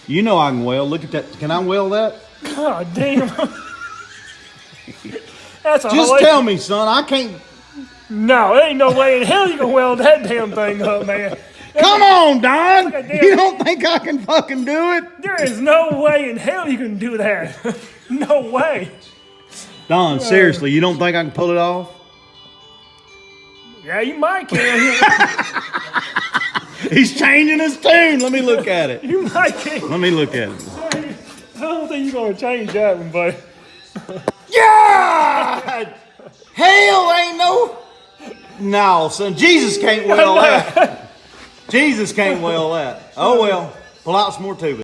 You know I can weld. Look at that. Can I weld that? God damn. That's a Just tell me, son. I can't. No, there ain't no way in hell you can weld that damn thing up, man. Come on, Don. You don't think I can fucking do it? There is no way in hell you can do that. No way. Don, seriously, you don't think I can pull it off? Yeah, you might can. He's changing his tune. Let me look at it. You might can. Let me look at it. I don't think you're going to change that one, buddy. God! Hell ain't no... No, son. Jesus can't weld that. Jesus can't weld that. Oh, well. Pull out some more tubing.